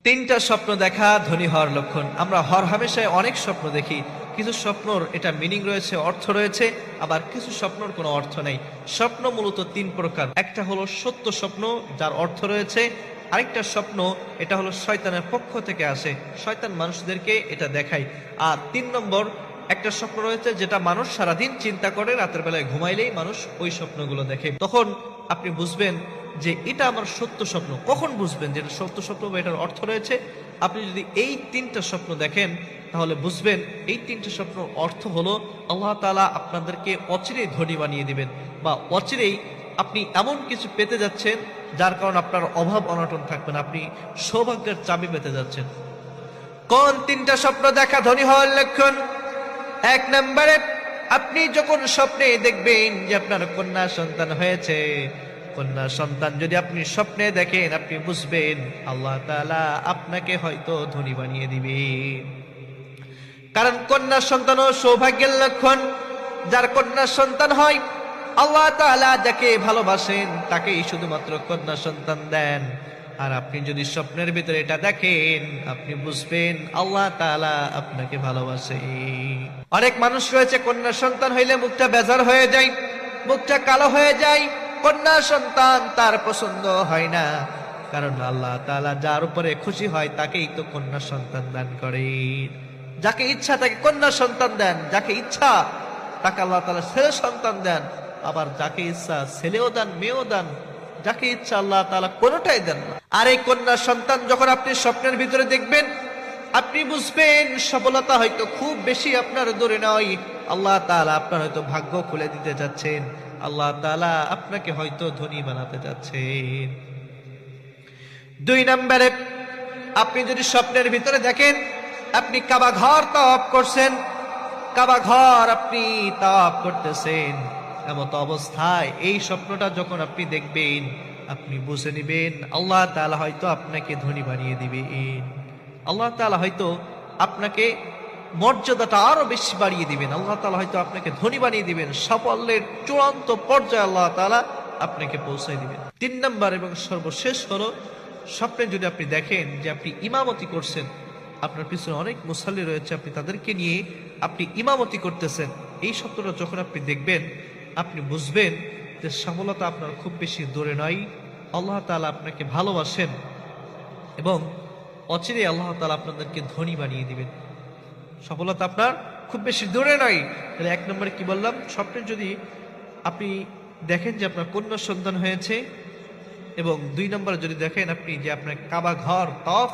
তিনটা স্বপ্ন দেখা ধনী হওয়ার লক্ষণ। আমরা হরহামেশায় অনেক স্বপ্ন দেখি, কিছু স্বপ্নর এটা মিনিং রয়েছে, অর্থ রয়েছে, আবার কিছু স্বপ্নর কোনো অর্থ নেই। স্বপ্ন মূলত তিন প্রকার। একটা হলো সত্য স্বপ্ন, যার অর্থ রয়েছে। আরেকটা স্বপ্ন, এটা হলো শয়তানের পক্ষ থেকে আসে, শয়তান মানুষদেরকে এটা দেখায়। আর 3 নম্বর একটা স্বপ্ন রয়েছে, যেটা মানুষ সারাদিন চিন্তা করে, রাতের বেলায় ঘুমাইলেই মানুষ ওই স্বপ্নগুলো দেখে। তখন আপনি বুঝবেন যে এটা আমার সত্য স্বপ্ন। কখন বুঝবেন যে এটা সত্য স্বপ্ন বা এটার অর্থ রয়েছে? আপনি যদি এই 3টা স্বপ্ন দেখেন, তাহলে বুঝবেন এই 3টা স্বপ্ন অর্থ হলো আল্লাহ তাআলা আপনাদেরকে অচিরেই ধনী বানিয়ে দিবেন, বা অচিরেই আপনি এমন কিছু পেতে যাচ্ছেন যার কারণে আপনার অভাব অনটন থাকবে না, আপনি সৌভাগ্যের চাবি পেতে যাচ্ছেন। কোন 3টা স্বপ্ন দেখা ধনী হওয়ার লক্ষণ? 1 নম্বরে, আপনি যখন স্বপ্নে দেখবেন যে আপনার কন্যা সন্তান হয়েছে, কন্যা সন্তান যদি আপনি স্বপ্নে দেখেন, আপনি বুঝবেন আল্লাহ তাআলা আপনাকে হয়তো ধনী বানিয়ে দিবে। কারণ কন্যা সন্তানও সৌভাগ্যের লক্ষণ। যার কন্যা সন্তান হয়, আল্লাহ তাআলা যাকে ভালোবাসেন তাকেই শুধুমাত্র কন্যা সন্তান দেন। আর আপনি যদি স্বপ্নের ভিতরে এটা দেখেন, আপনি বুঝবেন আল্লাহ তাআলা আপনাকে ভালোবাসে। অনেক মানুষ রয়েছে, কন্যা সন্তান হইলে মুখটা বেজার হয়ে যায়, মুখটা কালো হয়ে যায়, কন্যা সন্তান তার পছন্দ হয় না। কারণ আল্লাহ তাআলা যার উপরে খুশি হয় তাকেই তো কন্যা সন্তান দান করেন। যাকে ইচ্ছা তাকে কন্যা সন্তান দেন, যাকে ইচ্ছা তাকে আল্লাহ তাআলা ছেলে সন্তান দেন, আবার যাকে ইচ্ছা ছেলেও দেন, মেয়েও দেন, যাকে ইচ্ছা আল্লাহ তাআলা কোনোটাই দেন না। আর এই কন্যা সন্তান যখন আপনি স্বপ্নের ভিতরে দেখবেন, আপনি বুঝবেন সফলতা হয়তো খুব বেশি আপনার দূরে নয়। আল্লাহ তাআলা আপনার হয়তো ভাগ্য খুলে দিতে যাচ্ছেন, আল্লাহ তাআলা আপনাকে হয়তো ধনী বানাতে যাচ্ছেন। 2 নম্বরে, আপনি যদি স্বপ্নের ভিতরে দেখেন আপনি কাবা ঘর তাওয়াফ করছেন, কাবা ঘর আপনি তাওয়াফ করতেছেন, এমত অবস্থায় এই স্বপ্নটা যখন আপনি দেখবেন, আপনি বুঝে নেবেন আল্লাহ তাআলা হয়তো আপনাকে ধনী বানিয়ে দিবেন। আল্লাহ তাআলা হয়তো আপনাকে মর্যাদাটা আরো বেশি বাড়িয়ে দিবেন, আল্লাহ তাআলা হয়তো আপনাকে ধনী বানিয়ে দিবেন, সাফল্যের চূড়ান্ত পর্যায়ে আল্লাহ তাআলা আপনাকে পৌঁছায় দিবেন। 3 নম্বর এবং সর্বশেষ হলো, স্বপ্নে যদি আপনি দেখেন যে আপনি ইমামতি করছেন, আপনার পিছনে অনেক মুসাল্লি রয়েছে, আপনি তাদেরকে নিয়ে আপনি ইমামতি করতেছেন, এই স্বপ্নটা যখন আপনি দেখবেন, আপনি বুঝবেন যে সফলতা আপনার খুব বেশি দূরে নয়, আল্লাহ তাআলা আপনাকে ভালোবাসেন এবং অচিরেই আল্লাহ তাআলা আপনাদেরকে ধনী বানিয়ে দিবেন। সফলতা আপনার খুব বেশি দূরে নয়। তাহলে 1 নম্বরে কি বললাম? স্বপ্নে যদি আপনি দেখেন যে আপনার কন্যা সন্তান হয়েছে, এবং 2 নম্বরে যদি দেখেন আপনি যে আপনার কাবা ঘর তাওয়াফ